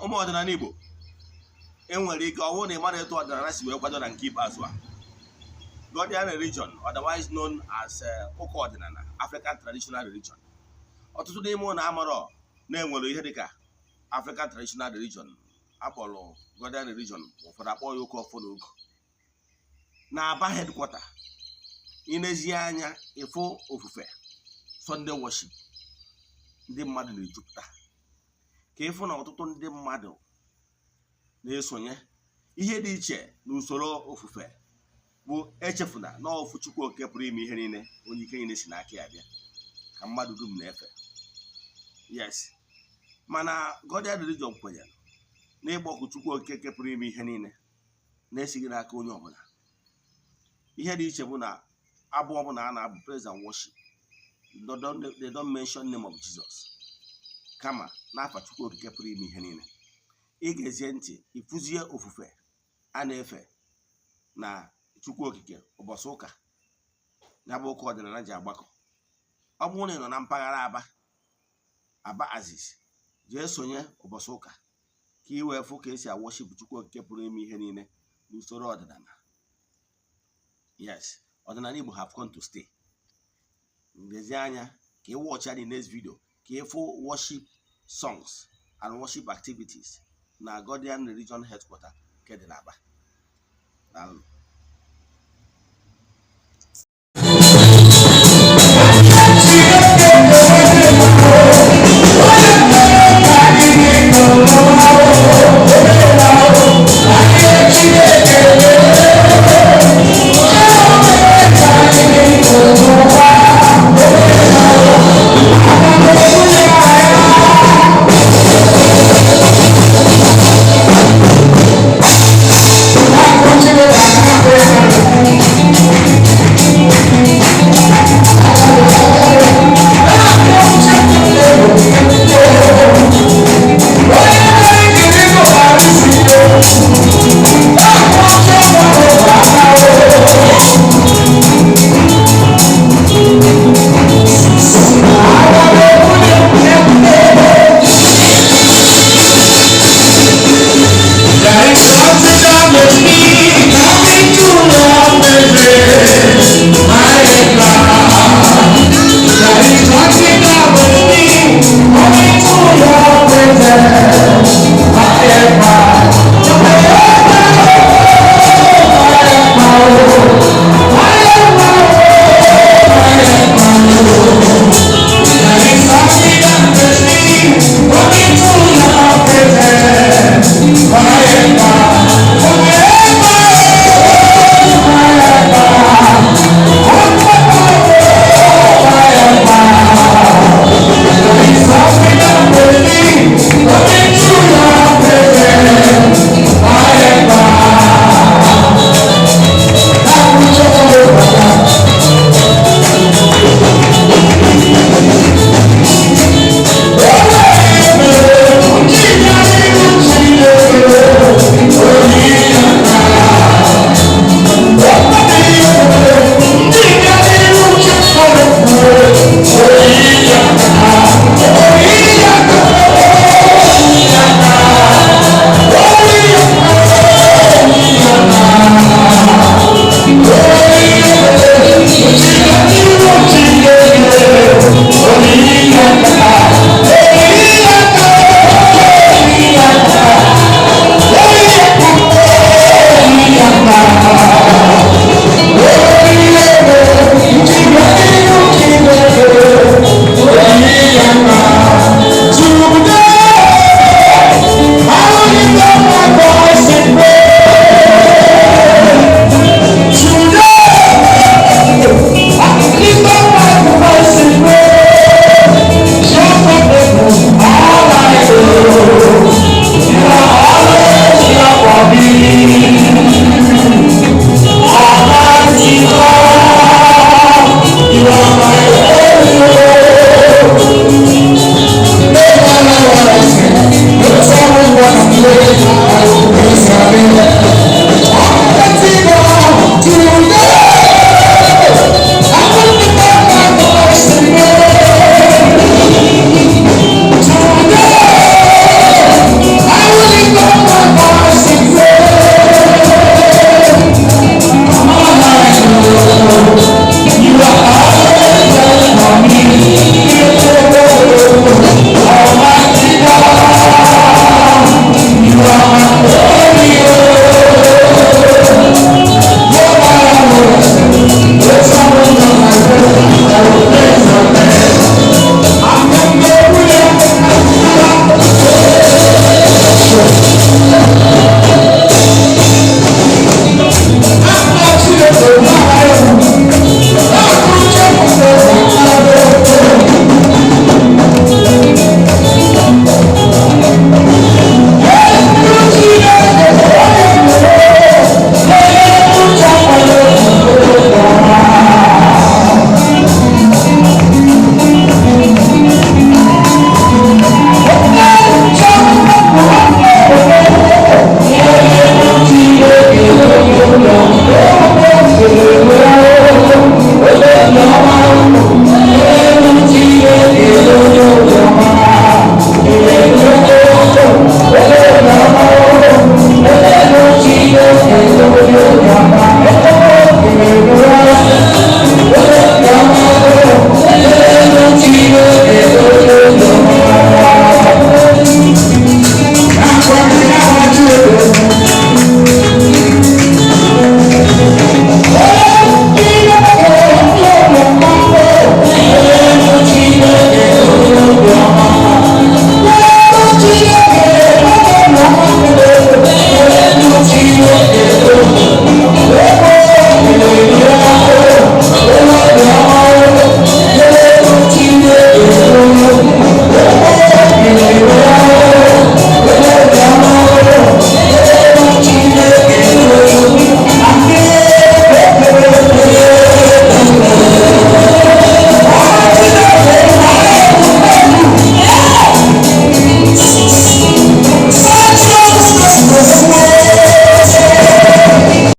ụmụ ọdịnala Igbo enwere ike ọ bụrụ na ị mara etu ọdịnala si wee kwado na nke ikpeazụ a. Godian religion, otherwise known as ụka ọdịnala, African traditional religion. Ọtụtụ n'ime ụlọ amarọ na-enwere ihe dịka African traditional religion akpọrọ Godian religion, ụfọdụ akpọ ya ụka ọfọ n'ogo. Na-Aba headquarter, inezi anya ịfụ ofufe Sunday worship, ndị mmadụ na-ejupụta ka ịfụ na ọtụtụ ndị mmadụ na-esonye. Ihe dị iche n'usoro ofufe bụ echefuna na ofu Chukwu oke pụrụ ime ihe niile, onye ike niile si n'aka ya bịa ka mmadụ dum na-efe. Yes, mana Godian religion kwenyere na ịgbọkụ Chukwu oke pụrụ ime ihe niile na-esighị n'aka onye ọbụla. Ihe dị iche bụ na abụ ọbụla a na-abụ praise and worship, they don't mention name of Jesus, kama n'afa Chukwu okike pụrụ ime ihe niile. Ị ga-ezie ntị ịfụzie ofufe a na-efe na Chukwu okike ụbọchị ụka, ya bụ ụka ọdịnala ji agbakọ. Ọ bụrụ na ị nọ na mpaghara Aba Aziz, jee sonye ụbọchị ụka ka ị wee fụ ka esi worship Chukwu okike pụrụ ime ihe niile n'usoro ọdịnala. Yes, ọdịnala Igbo have come to stay. Nlezie anya ka ị watch the next video ka ị fụ worship songs and worship activities na Godian religion headquarter nke dị n'Aba. Coming to your presence.